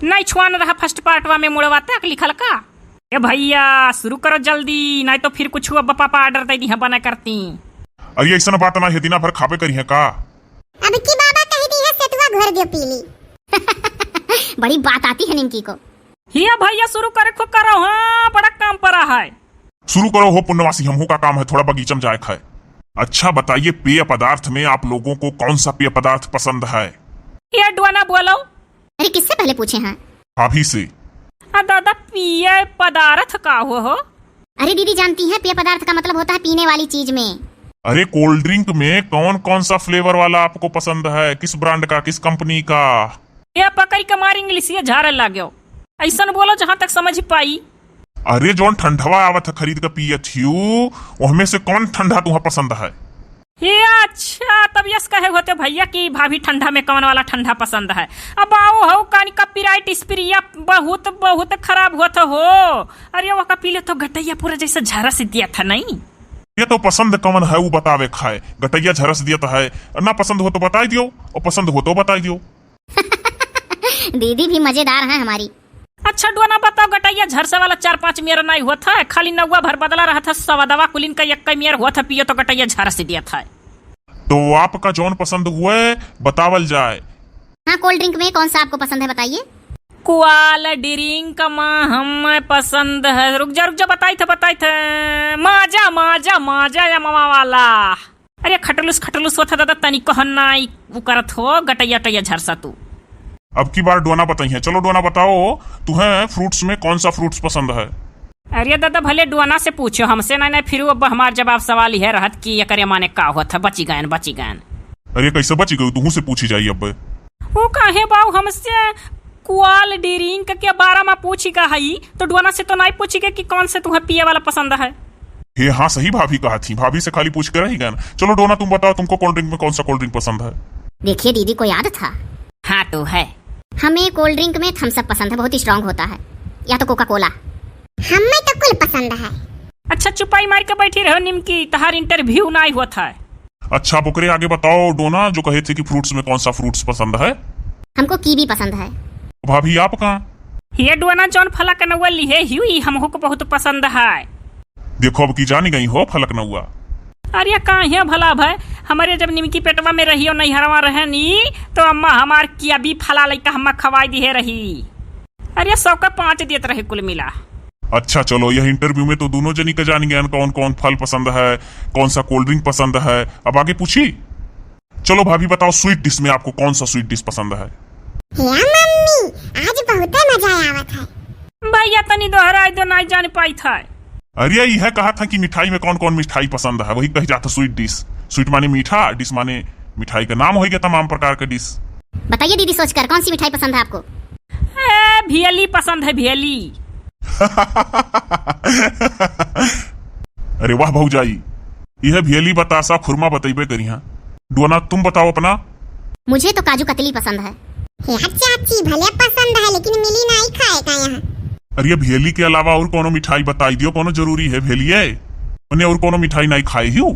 नहीं छुआन रहा फर्स्ट पार्टवा में मुड़वा तक लिखल का। ए भैया शुरू करो जल्दी, नहीं तो फिर कुछ अब पापा ऑर्डर दे दी बना करती। अरे ऐसा बात ना है, दिना भर खाबे करी है का। अब की बाबा कह दी है सेतुआ घर दे पीली। बड़ी बात आती है निमकी को। हिया भैया शुरू करे को करो, हाँ बड़ा काम पड़ा है। शुरू करो हो पुण्यवासी, हमहू का काम है थोड़ा बगीचा में जाए खाए। अच्छा बताइए पेय पदार्थ में आप लोगों को कौन सा पेय पदार्थ पसंद है? ये डुआना बोलो। अरे किससे पहले पूछे हैं? भाभी से। दादा पेय पदार्थ का हो? अरे दीदी जानती है पेय पदार्थ का मतलब होता है पीने वाली चीज में। अरे कोल्ड ड्रिंक में कौन कौन सा फ्लेवर वाला आपको पसंद है, किस ब्रांड का, किस कंपनी का? ये पकड़ के मार इंग्लिश ये झाड़ लाग्यो, ऐसा बोलो जहाँ तक समझ पाई। अरे जोन ठंडवा आवत है खरीद के पिए थियू, उसमें से कौन ठंडा तुम्हें पसंद है? ये अच्छा तब यस कहे होते भैया कि भाभी ठंडा में कौन वाला ठंडा पसंद है। अब आओ हो कानी का पिराइट स्प्रिया बहुत बहुत खराब होता हो। अरे वो का पीले तो गटैया पूरा जैसे झारा से दिया था नहीं। ये तो पसंद कौन है वो बतावे खाए, गटैया झरस दिया है। ना पसंद हो तो बता दियो और पसंद हो तो बता दियो। दीदी भी मजेदार है हमारी। अच्छा डुआना बताओ गटैया झरसा वाला 4-5 मेयर नहीं हुआ था, खाली नौवा भर बदला रहा था, सवा दवा कुलिन का एक मेयर हुआ था पियो तो गटैया झरस दिया था। तो आपका जौन पसंद हुए बतावल जाए। हाँ कोल्ड ड्रिंक में कौन सा आपको पसंद है बताइए। क्वाल ड्रिंक में हम पसंद है, रुक जा बताई थे माजा माजा माजा या मामा वाला। अरे खटलुस होता दादा तनी कहना करत हो गटैया टैया झरसा तू। अब की बार डोना बताइए। चलो डोना बताओ तुम्हें फ्रूट्स में कौन सा फ्रूट्स पसंद है? अरे दादा भले डुआना से पूछो, हमसे नहीं फिर अब हमार जवाब सवाल ही है रहत कि ये माने का हुआ था। बची गयन। अरे कैसे बची गई, तुहू से पूछी जाइए। अब वो काहे बाऊ हमसे क्वाल ड्रिंक के बारे में पूछी का है, तो डुआना से तो नहीं पूछी कि कौन से तुम्हें पिए वाला पसंद है। हे हाँ सही भाभी कहा थी, भाभी से खाली पूछ कर रही गया। चलो डोना तुम बताओ तुमको कोल्ड ड्रिंक में कौन सा कोल्ड ड्रिंक पसंद है? देखिए दीदी को याद था। हाँ तो है, हमें कोल्ड ड्रिंक में थम्स अप पसंद है, बहुत ही स्ट्रांग होता है, या तो कोका कोला। हमें तो कुल पसंद है। अच्छा चुपाई मार के बैठी रहो निमकी, तहार इंटरव्यू नहीं हुआ था। अच्छा बुकरे आगे बताओ डोना, जो कहे थे कि फ्रूट्स में कौन सा फ्रूट्स पसंद है? हमको कीवी पसंद है। भाभी आप कहाँ? ये डोना जौन फलक नौवा लिहे हुई हमको को बहुत पसंद है। देखो अब की जानी गई हो फलक नौवा। अरे कहाँ भला भाई, हमारे जब निमकी पेटवा में रही और नैहरवा रहे नी तो अम्मा हमार किया भी फला लइका हम्मा खवाई दिए रही। अरे 100 का 5 देत रहे कुल मिला। अच्छा चलो यह इंटरव्यू में तो दोनों जनी का जान गया कौन कौन फल पसंद है, कौन सा कोल्ड ड्रिंक पसंद है। अब आगे पूछी। चलो भाभी बताओ स्वीट डिश में आपको कौन सा स्वीट डिश पसंद है? मम्मी आज बहुत मजा आवत है। भैया तनी दोहराई दो, नहीं जान पाई था। अरे यह कहा था कि मिठाई में कौन कौन मिठाई पसंद है, वही कही जाता स्वीट डिश। स्वीट माने मीठा, डिश माने मिठाई का नाम होगा तमाम प्रकार का डिश। बताइए दीदी सोचकर कौन सी मिठाई पसंद है आपको? भियली पसंद है, भियली। अरे वाह भौजाई, यह भियली बतासा खुरमा बतेबे करिया। डोना तुम बताओ अपना। मुझे तो काजू कतली पसंद है। चाची भले पसंद है लेकिन मिली नहीं खाएगा यहाँ। अरे भेली के अलावा और कोनो मिठाई बताई दियो, कोनो जरूरी है भेलिए उन्हें और कोनो मिठाई नहीं खाई हूँ।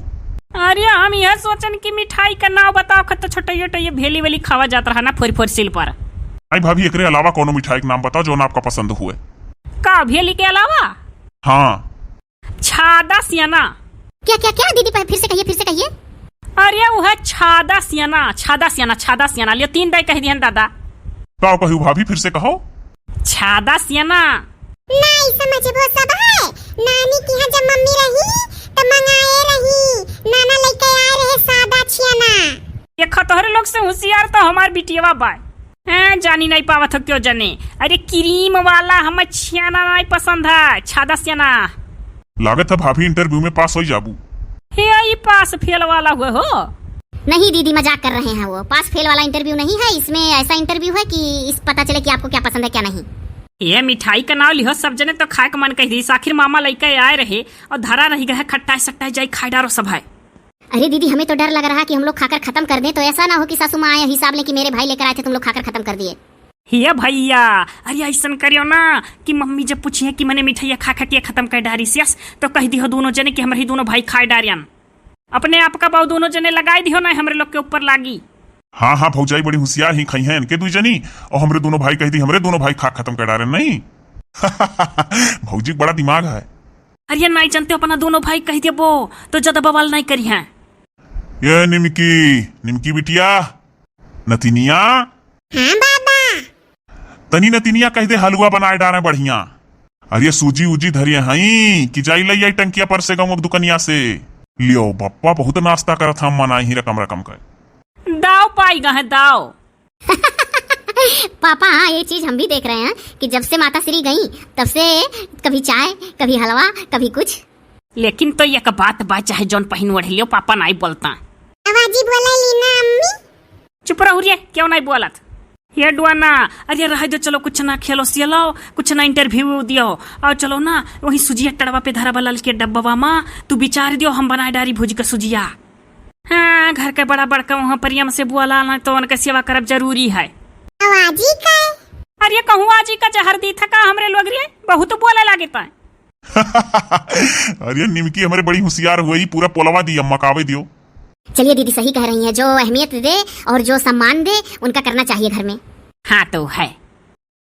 अरे हम यह सोचन कि मिठाई का नाम बताओ खत छोटे ये भेली वेली खावा जाता रहा ना फोर सिल पर। आई भाभी एकरे अलावा कोनो मिठाई का नाम बताओ जो ना आपका पसंद हुए। का भेली के अलावा? हाँ छादा सियाना। क्या क्या क्या दीदी फिर से कहिए। अरे वो है छादा सियाना लियो 3 दाई कह दिया दादा। का कहू भाभी फिर से कहो। छादा सियाना नहीं समझ वो सब है। नानी की यहाँ जब मम्मी रही तो मंगाए रही, नाना लेके आए रहे सादा छियाना। ये खतहरे लोग से होशियार तो हमार बिटियावा बाय जानी नहीं पावत हो क्यों जाने। अरे क्रीम वाला हमें छियाना नहीं पसंद है, छादा सियाना। लागत है भाभी इंटरव्यू में पास हो जाबू। ये पास फेल वाला हुए हो? नहीं दीदी मजाक कर रहे हैं, वो पास फेल वाला इंटरव्यू नहीं है। इसमें ऐसा इंटरव्यू है कि इस पता चले कि आपको क्या पसंद है क्या नहीं। ये मिठाई का नाम लिहो सब जने तो खाए का मन कह दी। आखिर मामा लइका आए रहे और धरा नहीं गए खट्टाई सट्टाई जाई खाई डारो सब है। अरे दीदी हमें तो डर लग रहा कि हम लोग खाकर खत्म कर दें, तो ऐसा ना हो कि सासू माँ आए हिसाब ले कि मेरे भाई लेकर आए थे तुम लोग खाकर खत्म कर दिए। ये भैया अरे ऐसा करियो ना कि मम्मी जब पूछिए कि मैंने मिठाई खा के खत्म कर डारी सियास तो कह दियो दोनों जने कि हमारे दोनों भाई खाए डारियन। अपने आप का बाऊ दोनों जने लगाई दियो ना हमरे लोग के ऊपर लागी। हाँ हाँ भौजाई बड़ी होशियार ही खई हैं इनके दुई जनी और हमरे दोनों भाई कही थी हमरे दोनों भाई खा खत्म कर डाले नहीं। भौजी बड़ा दिमाग है। अरे नहीं जानते अपना दोनों भाई कह दे वो तो ज्यादा बवाल नहीं करी है। ये निमकी निमकी बिटिया नतिनिया। हाँ बाबा। तनी नतिनिया कह दे हलवा बनाए डाले बढ़िया। अरे सूजी उजी धरिए हई कि जाई लई आई टंकिया पर से गाँव दुकनिया से लियो पप्पा बहुत नाश्ता करत हम मना ही रकम रकम कर दाव पाएगा है दाव। पापा हाँ ये चीज हम भी देख रहे हैं कि जब से माता श्री गई तब से कभी चाय कभी हलवा कभी कुछ। लेकिन तो एक बात बा चाहे जौन पहिन ओढ़ लियो पापा नहीं बोलता। आवाजी बोला लीना अम्मी। चुप रहो रे क्यों नहीं बोलत ये डुआना। अरे रह दो चलो कुछ ना खेलो सिलो कुछ ना इंटरव्यू दियो और चलो ना वही सुजिया टड़वा पे धरा बलल के डब्बा माँ तू विचार दियो हम बनाए डारी भूज के सुजिया। हाँ घर के बड़ा बड़का वहाँ परियम से बुआला ना तो उनका सेवा करब जरूरी है। आवाजी का अरे कहूँ आजी का जहर दी थका हमरे लोग रे बहुत बोले लागे ता। अरे निमकी हमारे बड़ी होशियार हुई पूरा पोलवा दी अम्मा कावे दियो। चलिए दीदी सही कह रही है, जो अहमियत दे और जो सम्मान दे उनका करना चाहिए घर में। हाँ तो है।